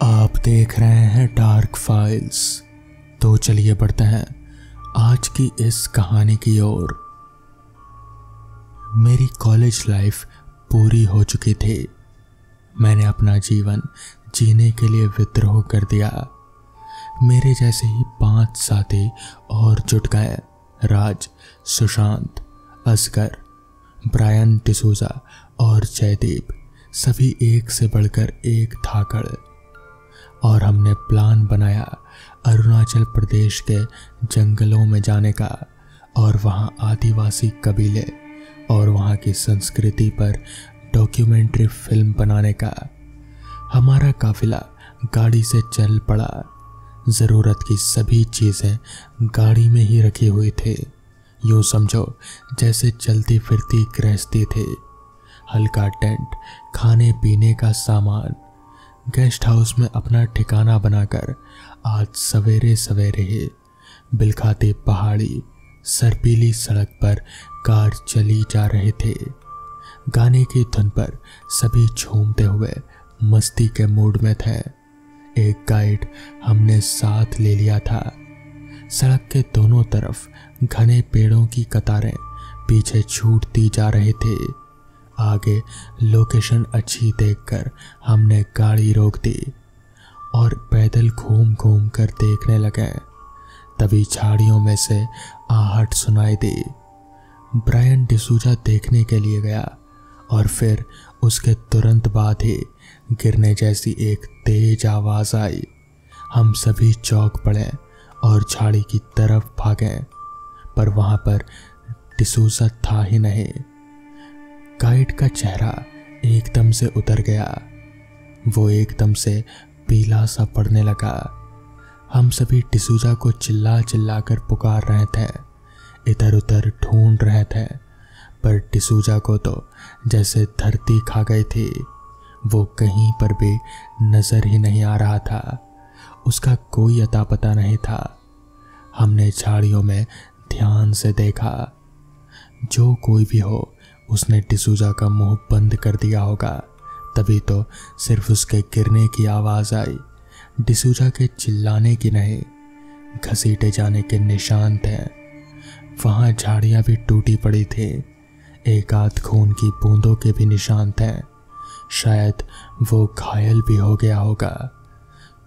आप देख रहे हैं डार्क फाइल्स। तो चलिए बढ़ते हैं आज की इस कहानी की ओर। मेरी कॉलेज लाइफ पूरी हो चुकी थी। मैंने अपना जीवन जीने के लिए विद्रोह कर दिया। मेरे जैसे ही 5 साथी और जुट गए। राज, सुशांत, असगर, ब्रायन डिसूजा और जयदीप, सभी एक से बढ़कर एक धाकड़। और हमने प्लान बनाया अरुणाचल प्रदेश के जंगलों में जाने का और वहाँ आदिवासी कबीले और वहाँ की संस्कृति पर डॉक्यूमेंट्री फिल्म बनाने का। हमारा काफिला गाड़ी से चल पड़ा। ज़रूरत की सभी चीज़ें गाड़ी में ही रखी हुई थी। यूँ समझो जैसे चलती फिरती गृहस्थी थी। हल्का टेंट, खाने पीने का सामान। गेस्ट हाउस में अपना ठिकाना बनाकर आज सवेरे सवेरे ही बिलखाती पहाड़ी सरपीली सड़क पर कार चली जा रहे थे। गाने की धुन पर सभी झूमते हुए मस्ती के मूड में थे। एक गाइड हमने साथ ले लिया था। सड़क के दोनों तरफ घने पेड़ों की कतारें पीछे छूटती जा रहे थे। आगे लोकेशन अच्छी देखकर हमने गाड़ी रोक दी और पैदल घूम घूम कर देखने लगे। तभी झाड़ियों में से आहट सुनाई दी। ब्रायन डिसूजा देखने के लिए गया और फिर उसके तुरंत बाद ही गिरने जैसी एक तेज आवाज आई। हम सभी चौंक पड़े और झाड़ी की तरफ भागे, पर वहां पर डिसूजा था ही नहीं। गाइड का चेहरा एकदम से उतर गया। वो एकदम से पीला सा पड़ने लगा। हम सभी डिसूजा को चिल्ला चिल्ला कर पुकार रहे थे, इधर उधर ढूंढ रहे थे, पर डिसूजा को तो जैसे धरती खा गई थी। वो कहीं पर भी नजर ही नहीं आ रहा था। उसका कोई अता पता नहीं था। हमने झाड़ियों में ध्यान से देखा। जो कोई भी हो, उसने डिसूजा का मुंह बंद कर दिया होगा। तभी तो सिर्फ उसके गिरने की आवाज आई। डिसूजा के चिल्लाने की नहीं, घसीटे जाने के निशान थे। वहां झाड़ियां भी टूटी पड़ी थी। एक आध खून की बूंदों के भी निशान थे। शायद वो घायल भी हो गया होगा।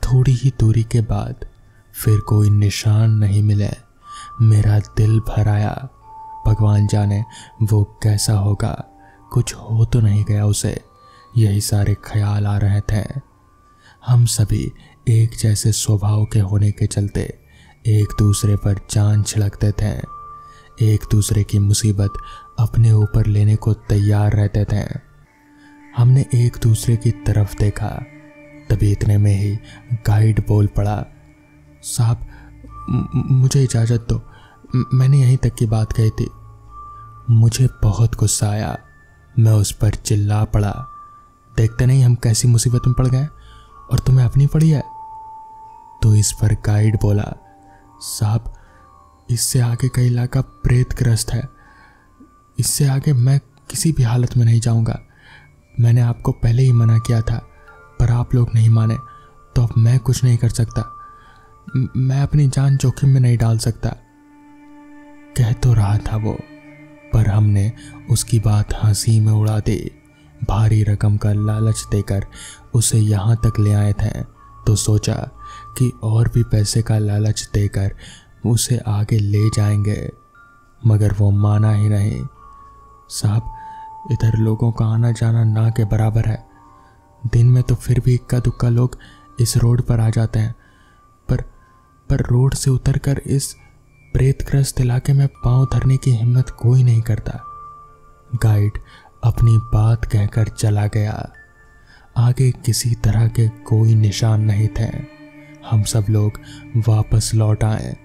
थोड़ी ही दूरी के बाद फिर कोई निशान नहीं मिले। मेरा दिल भर आया। भगवान जाने वो कैसा होगा। कुछ हो तो नहीं गया उसे, यही सारे ख्याल आ रहे थे। हम सभी एक जैसे स्वभाव के होने के चलते एक दूसरे पर जान छिड़कते थे। एक दूसरे की मुसीबत अपने ऊपर लेने को तैयार रहते थे। हमने एक दूसरे की तरफ देखा। तभी इतने में ही गाइड बोल पड़ा, साहब मुझे इजाज़त दो, मैंने यहीं तक की बात कही थी। मुझे बहुत गुस्सा आया। मैं उस पर चिल्ला पड़ा, देखते नहीं हम कैसी मुसीबत में पड़ गए और तुम्हें अपनी पड़ी है। तो इस पर गाइड बोला, साहब इससे आगे का इलाका प्रेतग्रस्त है। इससे आगे मैं किसी भी हालत में नहीं जाऊंगा। मैंने आपको पहले ही मना किया था, पर आप लोग नहीं माने, तो अब मैं कुछ नहीं कर सकता। मैं अपनी जान जोखिम में नहीं डाल सकता। कह तो रहा था वो, पर हमने उसकी बात हंसी में उड़ा दी। भारी रकम का लालच देकर उसे यहाँ तक ले आए थे, तो सोचा कि और भी पैसे का लालच देकर उसे आगे ले जाएंगे, मगर वो माना ही नहीं। साहब इधर लोगों का आना जाना ना के बराबर है। दिन में तो फिर भी इक्का दुक्का लोग इस रोड पर आ जाते हैं, पर रोड से उतरकर इस प्रेतग्रस्त इलाके में पांव धरने की हिम्मत कोई नहीं करता। गाइड अपनी बात कहकर चला गया। आगे किसी तरह के कोई निशान नहीं थे। हम सब लोग वापस लौट आए।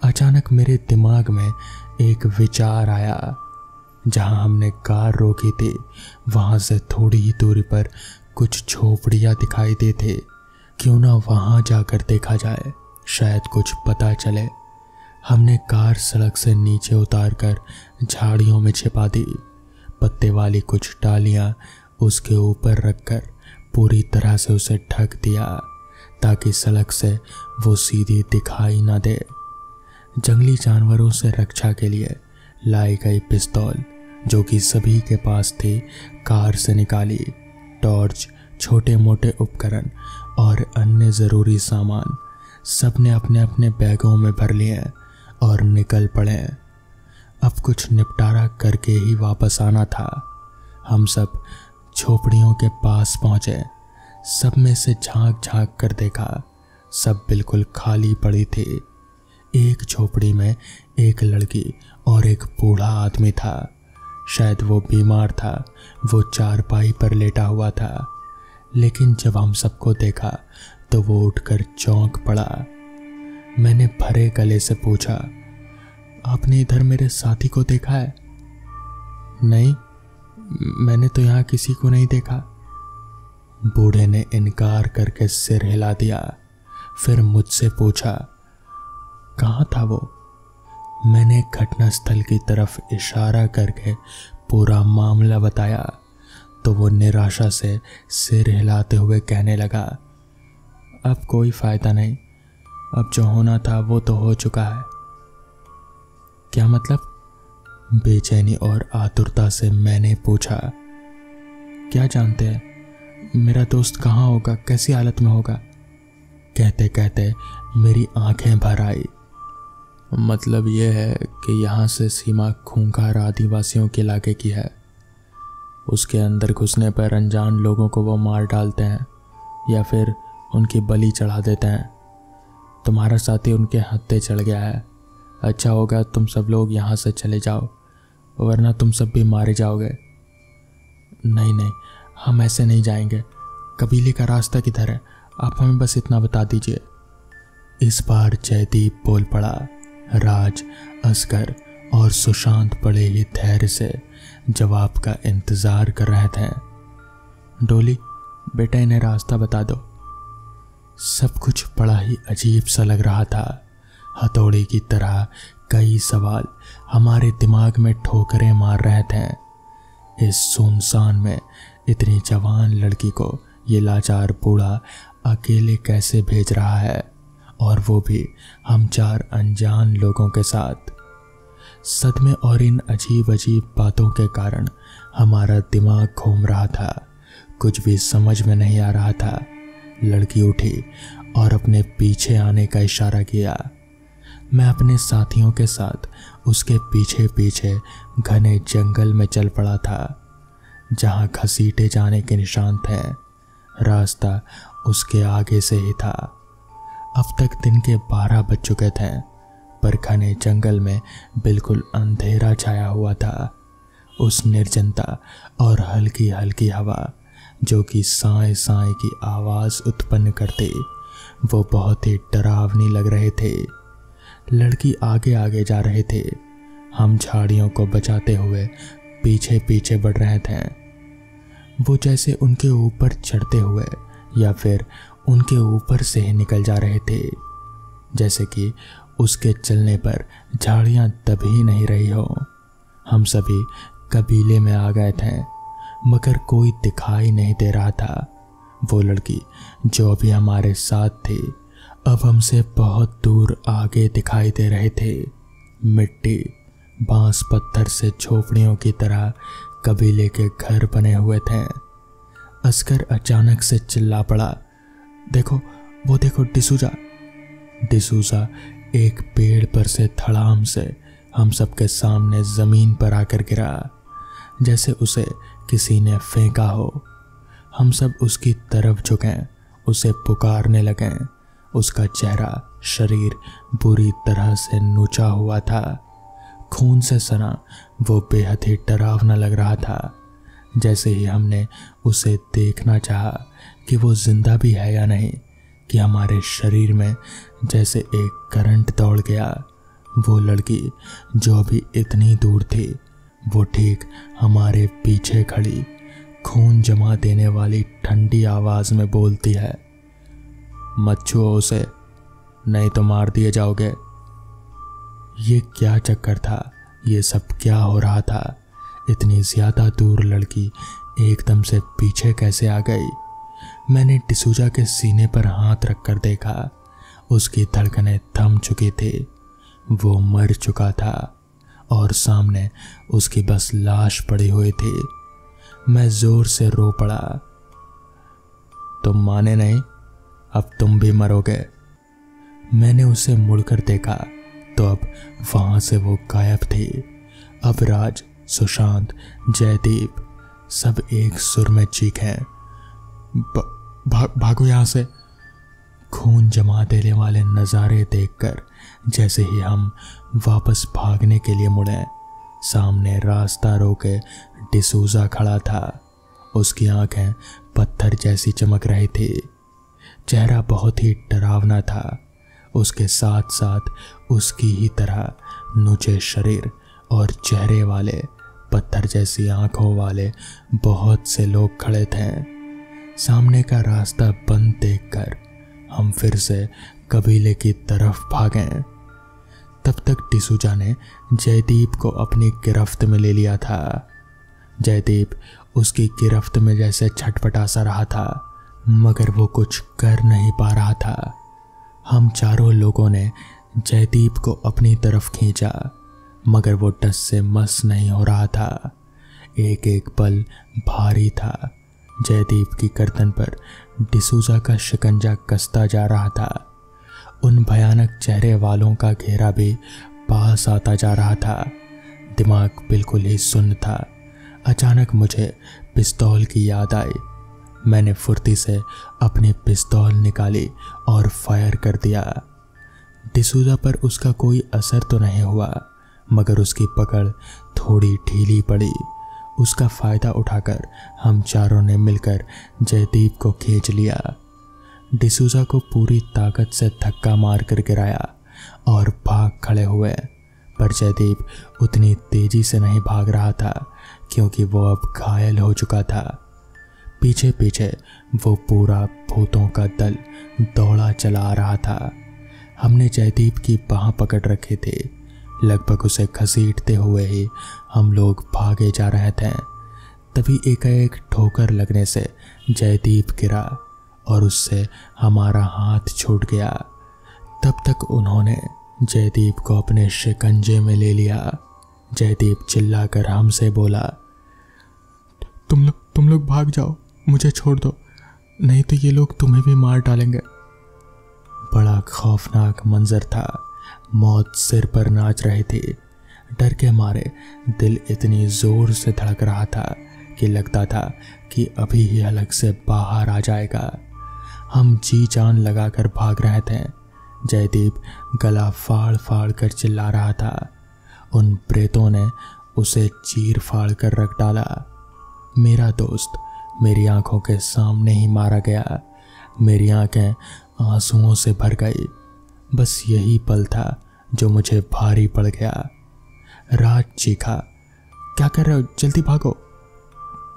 अचानक मेरे दिमाग में एक विचार आया। जहां हमने कार रोकी थी, वहां से थोड़ी ही दूरी पर कुछ झोपड़ियां दिखाई दी थी। क्यों ना वहां जाकर देखा जाए, शायद कुछ पता चले। हमने कार सड़क से नीचे उतारकर झाड़ियों में छिपा दी। पत्ते वाली कुछ डालियां उसके ऊपर रखकर पूरी तरह से उसे ढक दिया ताकि सड़क से वो सीधी दिखाई न दे। जंगली जानवरों से रक्षा के लिए लाई गई पिस्तौल जो कि सभी के पास थी कार से निकाली। टॉर्च, छोटे मोटे उपकरण और अन्य ज़रूरी सामान सब ने अपने अपने बैगों में भर लिए और निकल पड़े। अब कुछ निपटारा करके ही वापस आना था। हम सब झोपड़ियों के पास पहुंचे। सब में से झांक झांक कर देखा, सब बिल्कुल खाली पड़ी थी। एक झोपड़ी में एक लड़की और एक बूढ़ा आदमी था। शायद वो बीमार था, वो चारपाई पर लेटा हुआ था। लेकिन जब हम सबको देखा तो वो उठकर चौंक पड़ा। मैंने भरे गले से पूछा, आपने इधर मेरे साथी को देखा है? नहीं, मैंने तो यहाँ किसी को नहीं देखा। बूढ़े ने इनकार करके सिर हिला दिया। फिर मुझसे पूछा, कहाँ था वो? मैंने घटनास्थल की तरफ इशारा करके पूरा मामला बताया तो वो निराशा से सिर हिलाते हुए कहने लगा, अब कोई फायदा नहीं, अब जो होना था वो तो हो चुका है। क्या मतलब? बेचैनी और आतुरता से मैंने पूछा। क्या जानते हैं मेरा दोस्त कहाँ होगा, कैसी हालत में होगा? कहते कहते मेरी आंखें भर आई। मतलब ये है कि यहाँ से सीमा खूंखार आदिवासियों के इलाके की है। उसके अंदर घुसने पर अनजान लोगों को वो मार डालते हैं या फिर उनकी बलि चढ़ा देते हैं। तुम्हारा साथी उनके हत्थे चढ़ गया है। अच्छा होगा तुम सब लोग यहाँ से चले जाओ, वरना तुम सब भी मारे जाओगे। नहीं नहीं, हम ऐसे नहीं जाएंगे। कबीले का रास्ता किधर है? आप हमें बस इतना बता दीजिए। इस बार जयदीप बोल पड़ा। राज, असगर और सुशांत बड़े ही धैर्य से जवाब का इंतजार कर रहे थे। डोली, बेटा इन्हें रास्ता बता दो। सब कुछ बड़ा ही अजीब सा लग रहा था। हथौड़े की तरह कई सवाल हमारे दिमाग में ठोकरें मार रहे थे। इस सुनसान में इतनी जवान लड़की को ये लाचार बूढ़ा अकेले कैसे भेज रहा है, और वो भी हम चार अनजान लोगों के साथ। सदमे और इन अजीब अजीब बातों के कारण हमारा दिमाग घूम रहा था। कुछ भी समझ में नहीं आ रहा था। लड़की उठी और अपने पीछे आने का इशारा किया। मैं अपने साथियों के साथ उसके पीछे पीछे घने जंगल में चल पड़ा था, जहां घसीटे जाने के निशान थे। रास्ता उसके आगे से ही था। अब तक दिन के 12 बज चुके थे, पर घने जंगल में बिल्कुल अंधेरा छाया हुआ था। उस निर्जनता और हल्की हल्की हवा जो कि साए साए की आवाज़ उत्पन्न करते, वो बहुत ही डरावनी लग रहे थे। लड़की आगे आगे जा रहे थे। हम झाड़ियों को बचाते हुए पीछे पीछे बढ़ रहे थे। वो जैसे उनके ऊपर चढ़ते हुए या फिर उनके ऊपर से ही निकल जा रहे थे, जैसे कि उसके चलने पर झाड़ियां दब ही नहीं रही हो। हम सभी कबीले में आ गए थे, मगर कोई दिखाई नहीं दे रहा था। वो लड़की जो अभी हमारे साथ थी, अब हमसे बहुत दूर आगे दिखाई दे रहे थे। मिट्टी, बांस, पत्थर से झोपड़ियों की तरह कबीले के घर बने हुए थे। असगर अचानक से चिल्ला पड़ा, देखो, वो देखो डिसूजा। डिसूजा एक पेड़ पर से धड़ाम से हम सबके सामने जमीन पर आकर गिरा, जैसे उसे किसी ने फेंका हो। हम सब उसकी तरफ झुके, उसे पुकारने लगे। उसका चेहरा, शरीर बुरी तरह से नोचा हुआ था। खून से सना वो बेहद ही डरावना लग रहा था। जैसे ही हमने उसे देखना चाहा कि वो जिंदा भी है या नहीं, कि हमारे शरीर में जैसे एक करंट दौड़ गया। वो लड़की जो अभी इतनी दूर थी, वो ठीक हमारे पीछे खड़ी खून जमा देने वाली ठंडी आवाज में बोलती है, मत छुओ उसे, नहीं तो मार दिए जाओगे। ये क्या चक्कर था? ये सब क्या हो रहा था? इतनी ज्यादा दूर लड़की एकदम से पीछे कैसे आ गई? मैंने डिसूजा के सीने पर हाथ रखकर देखा। उसकी धड़कनें थम चुकी थी। वो मर चुका था और सामने उसकी बस लाश पड़ी हुई थी। मैं जोर से रो पड़ा। तुम माने नहीं, अब तुम भी मरोगे। मैंने उसे मुड़कर देखा तो अब वहां से वो गायब थी। अब राज, सुशांत, जयदीप सब एक सुर में चीखें, भागो यहां से। खून जमा देने वाले नज़ारे देखकर जैसे ही हम वापस भागने के लिए मुड़े, सामने रास्ता रोके डिसूजा खड़ा था। उसकी आंखें पत्थर जैसी चमक रही थी। चेहरा बहुत ही डरावना था। उसके साथ साथ उसकी ही तरह नुचे शरीर और चेहरे वाले, पत्थर जैसी आंखों वाले बहुत से लोग खड़े थे। सामने का रास्ता बंद देखकर हम फिर से कबीले की तरफ भागे। तब तक डिसूजा ने जयदीप को अपनी गिरफ्त में ले लिया था। जयदीप उसकी गिरफ्त में जैसे छटपटा सा रहा था, मगर वो कुछ कर नहीं पा रहा था। हम चारों लोगों ने जयदीप को अपनी तरफ खींचा, मगर वो टस से मस नहीं हो रहा था। एक एक पल भारी था। जयदीप की गर्दन पर डिसूजा का शिकंजा कसता जा रहा था। उन भयानक चेहरे वालों का घेरा भी पास आता जा रहा था। दिमाग बिल्कुल ही सुन्न था। अचानक मुझे पिस्तौल की याद आई। मैंने फुर्ती से अपनी पिस्तौल निकाली और फायर कर दिया। डिसूजा पर उसका कोई असर तो नहीं हुआ, मगर उसकी पकड़ थोड़ी ढीली पड़ी। उसका फायदा उठाकर हम चारों ने मिलकर जयदीप को खींच लिया। डिसूजा को पूरी ताकत से धक्का मारकर गिराया और भाग खड़े हुए, पर जयदीप उतनी तेजी से नहीं भाग रहा था क्योंकि वो अब घायल हो चुका था। पीछे पीछे वो पूरा भूतों का दल दौड़ा चला आ रहा था। हमने जयदीप की बाह पकड़ रखी थी। लगभग उसे घसीटते हुए ही हम लोग भागे जा रहे थे। तभी एकाएक ठोकर लगने से जयदीप गिरा और उससे हमारा हाथ छूट गया। तब तक उन्होंने जयदीप को अपने शिकंजे में ले लिया। जयदीप चिल्लाकर हमसे बोला, तुम लोग भाग जाओ, मुझे छोड़ दो, नहीं तो ये लोग तुम्हें भी मार डालेंगे। बड़ा खौफनाक मंजर था। मौत सिर पर नाच रही थी। डर के मारे दिल इतनी जोर से धड़क रहा था कि लगता था कि अभी ही हलक से बाहर आ जाएगा। हम जी जान लगाकर भाग रहे थे। जयदीप गला फाड़ फाड़ कर चिल्ला रहा था। उन प्रेतों ने उसे चीर फाड़ कर रख डाला। मेरा दोस्त मेरी आंखों के सामने ही मारा गया। मेरी आंखें आंसुओं से भर गई। बस यही पल था जो मुझे भारी पड़ गया। राज चीखा, क्या कर रहे हो, जल्दी भागो।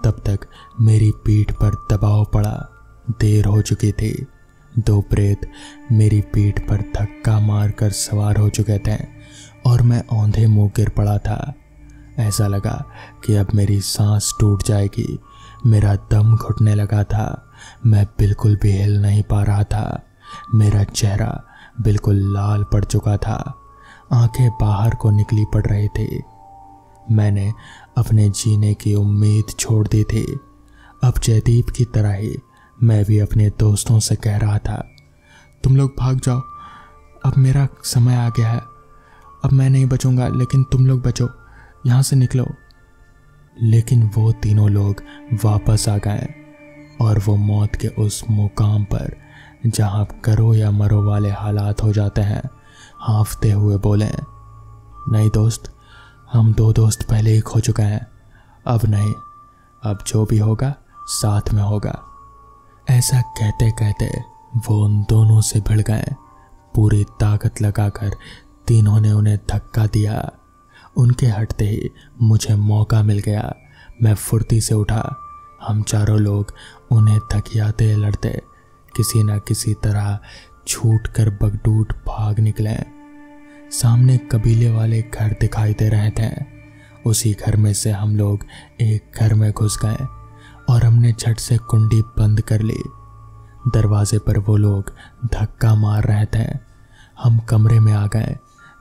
तब तक मेरी पीठ पर दबाव पड़ा। देर हो चुकी थी। दो प्रेत मेरी पीठ पर धक्का मारकर सवार हो चुके थे और मैं औंधे मुंह गिर पड़ा था। ऐसा लगा कि अब मेरी सांस टूट जाएगी। मेरा दम घुटने लगा था। मैं बिल्कुल भी हिल नहीं पा रहा था। मेरा चेहरा बिल्कुल लाल पड़ चुका था। आंखें बाहर को निकली पड़ रही थी। मैंने अपने जीने की उम्मीद छोड़ दी थी। अब जयदीप की तरह ही मैं भी अपने दोस्तों से कह रहा था, तुम लोग भाग जाओ, अब मेरा समय आ गया है। अब मैं नहीं बचूंगा, लेकिन तुम लोग बचो, यहाँ से निकलो। लेकिन वो तीनों लोग वापस आ गए और वो मौत के उस मुकाम पर जहाँ करो या मरो वाले हालात हो जाते हैं, हाँफते हुए बोले, नहीं दोस्त, हम दो दोस्त पहले ही खो चुके हैं, अब नहीं, अब जो भी होगा साथ में होगा। ऐसा कहते कहते वो उन दोनों से भिड़ गए। पूरी ताकत लगाकर तीनों ने उन्हें धक्का दिया। उनके हटते ही मुझे मौका मिल गया। मैं फुर्ती से उठा। हम चारों लोग उन्हें धकियाते लड़ते किसी न किसी तरह छूट कर बगडूट भाग निकले। सामने कबीले वाले घर दिखाई दे रहे थे। उसी घर में से हम लोग एक घर में घुस गए और हमने झट से कुंडी बंद कर ली। दरवाजे पर वो लोग धक्का मार रहे थे। हम कमरे में आ गए।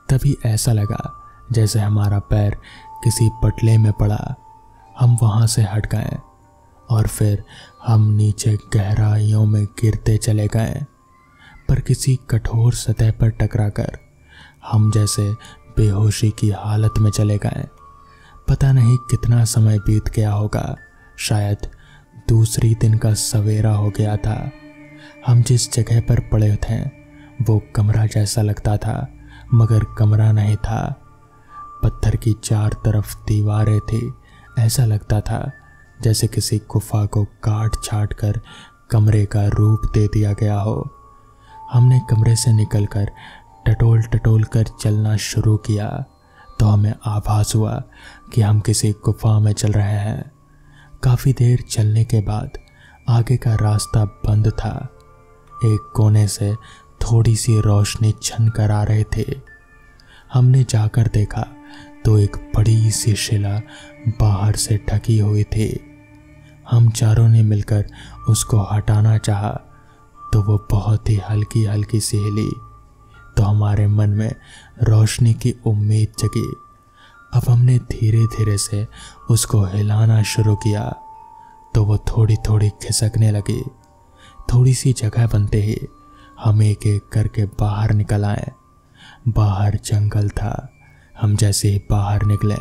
तभी ऐसा लगा जैसे हमारा पैर किसी पटले में पड़ा। हम वहाँ से हट गए और फिर हम नीचे गहराइयों में गिरते चले गए, पर किसी कठोर सतह पर टकराकर हम जैसे बेहोशी की हालत में चले गए। पता नहीं कितना समय बीत गया होगा, शायद दूसरी दिन का सवेरा हो गया था। हम जिस जगह पर पड़े थे वो कमरा जैसा लगता था, मगर कमरा नहीं था। पत्थर की 4 तरफ दीवारें थी। ऐसा लगता था जैसे किसी गुफा को काट छाट कर कमरे का रूप दे दिया गया हो। हमने कमरे से निकलकर टटोल टटोल कर चलना शुरू किया तो हमें आभास हुआ कि हम किसी गुफा में चल रहे हैं। काफ़ी देर चलने के बाद आगे का रास्ता बंद था। एक कोने से थोड़ी सी रोशनी छन कर आ रहे थे। हमने जाकर देखा तो एक बड़ी सी शिला बाहर से ढकी हुई थी। हम चारों ने मिलकर उसको हटाना चाहा तो वो बहुत ही हल्की हल्की सी हिली, तो हमारे मन में रोशनी की उम्मीद जगी। अब हमने धीरे धीरे से उसको हिलाना शुरू किया तो वो थोड़ी थोड़ी खिसकने लगी। थोड़ी सी जगह बनते ही हम एक एक करके बाहर निकल आए। बाहर जंगल था। हम जैसे ही बाहर निकले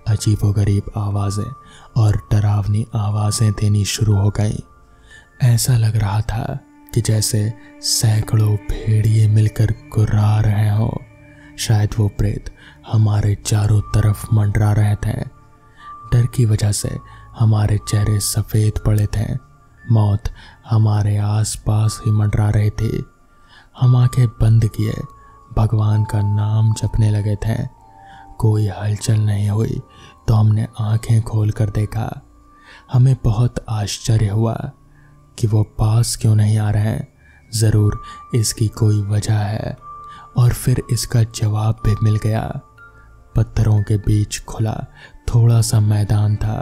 अजीबोगरीब आवाज़ें और डरावनी आवाज़ें देनी शुरू हो गईं। ऐसा लग रहा था कि जैसे सैकड़ों भेड़िए मिलकर गुर्रा रहे हों। शायद वो प्रेत हमारे चारों तरफ मंडरा रहे थे। डर की वजह से हमारे चेहरे सफ़ेद पड़े थे। मौत हमारे आसपास ही मंडरा रही थी। हम आंखें बंद किए भगवान का नाम जपने लगे थे। कोई हलचल नहीं हुई तो हमने आंखें खोलकर देखा। हमें बहुत आश्चर्य हुआ कि वो पास क्यों नहीं आ रहे हैं। ज़रूर इसकी कोई वजह है। और फिर इसका जवाब भी मिल गया। पत्थरों के बीच खुला थोड़ा सा मैदान था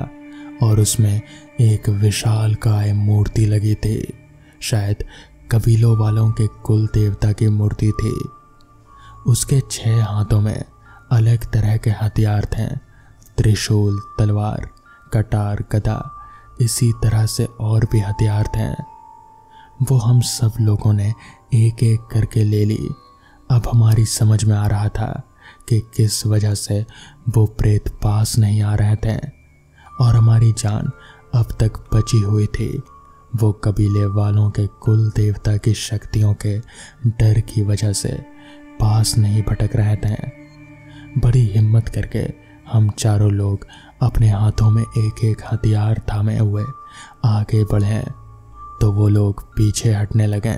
और उसमें एक विशालकाय मूर्ति लगी थी। शायद कबीलों वालों के कुल देवता की मूर्ति थी। उसके 6 हाथों में अलग तरह के हथियार थे। त्रिशूल, तलवार, कटार, गदा, इसी तरह से और भी हथियार थे। वो हम सब लोगों ने एक एक करके ले ली। अब हमारी समझ में आ रहा था कि किस वजह से वो प्रेत पास नहीं आ रहे थे और हमारी जान अब तक बची हुई थी। वो कबीले वालों के कुल देवता की शक्तियों के डर की वजह से पास नहीं भटक रहे थे। बड़ी हिम्मत करके हम चारों लोग अपने हाथों में एक एक हथियार थामे हुए आगे बढ़े तो वो लोग पीछे हटने लगे।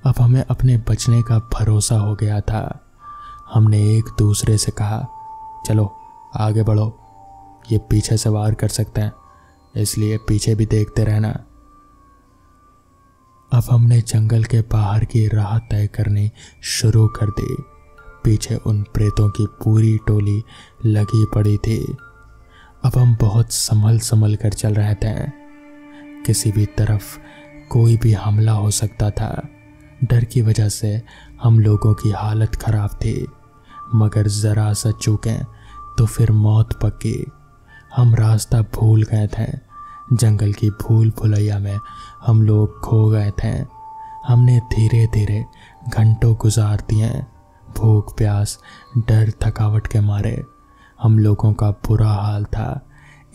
अब हमें अपने बचने का भरोसा हो गया था। हमने एक दूसरे से कहा, चलो आगे बढ़ो, ये पीछे से वार कर सकते हैं, इसलिए पीछे भी देखते रहना। अब हमने जंगल के बाहर की राह तय करनी शुरू कर दी। पीछे उन प्रेतों की पूरी टोली लगी पड़ी थी। अब हम बहुत संभल संभल कर चल रहे थे। किसी भी तरफ कोई भी हमला हो सकता था। डर की वजह से हम लोगों की हालत खराब थी, मगर ज़रा सा चूकें तो फिर मौत पक्की। हम रास्ता भूल गए थे। जंगल की भूल भुलैया में हम लोग खो गए थे। हमने धीरे धीरे घंटों गुजार दिए। भूख, प्यास, डर, थकावट के मारे हम लोगों का बुरा हाल था।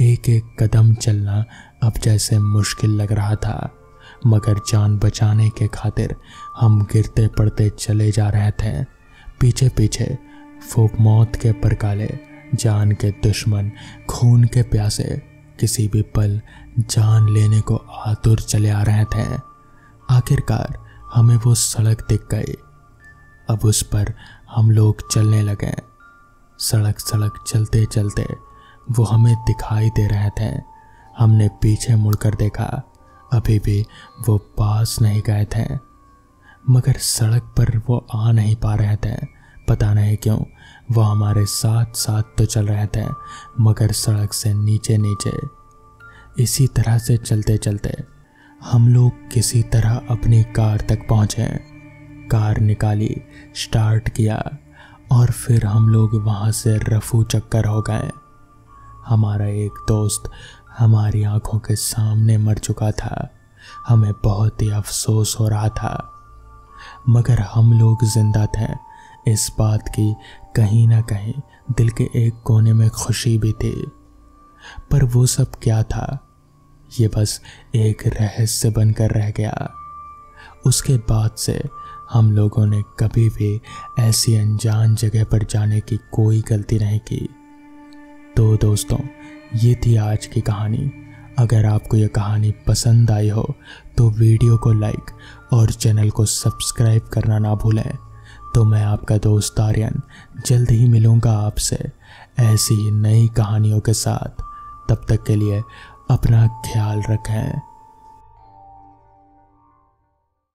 एक एक कदम चलना अब जैसे मुश्किल लग रहा था, मगर जान बचाने के खातिर हम गिरते पड़ते चले जा रहे थे। पीछे पीछे वो मौत के परकाले, जान के दुश्मन, खून के प्यासे किसी भी पल जान लेने को आतुर चले आ रहे थे। आखिरकार हमें वो सड़क दिख गई। अब उस पर हम लोग चलने लगे। सड़क सड़क चलते चलते वो हमें दिखाई दे रहे थे। हमने पीछे मुड़कर देखा, अभी भी वो पास नहीं गए थे, मगर सड़क पर वो आ नहीं पा रहे थे। पता नहीं क्यों वो हमारे साथ साथ तो चल रहे थे, मगर सड़क से नीचे नीचे। इसी तरह से चलते चलते हम लोग किसी तरह अपनी कार तक पहुंचे। कार निकाली, स्टार्ट किया और फिर हम लोग वहां से रफू चक्कर हो गए। हमारा एक दोस्त हमारी आंखों के सामने मर चुका था। हमें बहुत ही अफसोस हो रहा था, मगर हम लोग जिंदा थे इस बात की कहीं ना कहीं दिल के एक कोने में खुशी भी थी। पर वो सब क्या था, ये बस एक रहस्य बनकर रह गया। उसके बाद से हम लोगों ने कभी भी ऐसी अनजान जगह पर जाने की कोई गलती नहीं की। तो दोस्तों, ये थी आज की कहानी। अगर आपको ये कहानी पसंद आई हो तो वीडियो को लाइक और चैनल को सब्सक्राइब करना ना भूलें। तो मैं आपका दोस्त आर्यन जल्द ही मिलूँगा आपसे ऐसी ही नई कहानियों के साथ। तब तक के लिए अपना ख्याल रखें।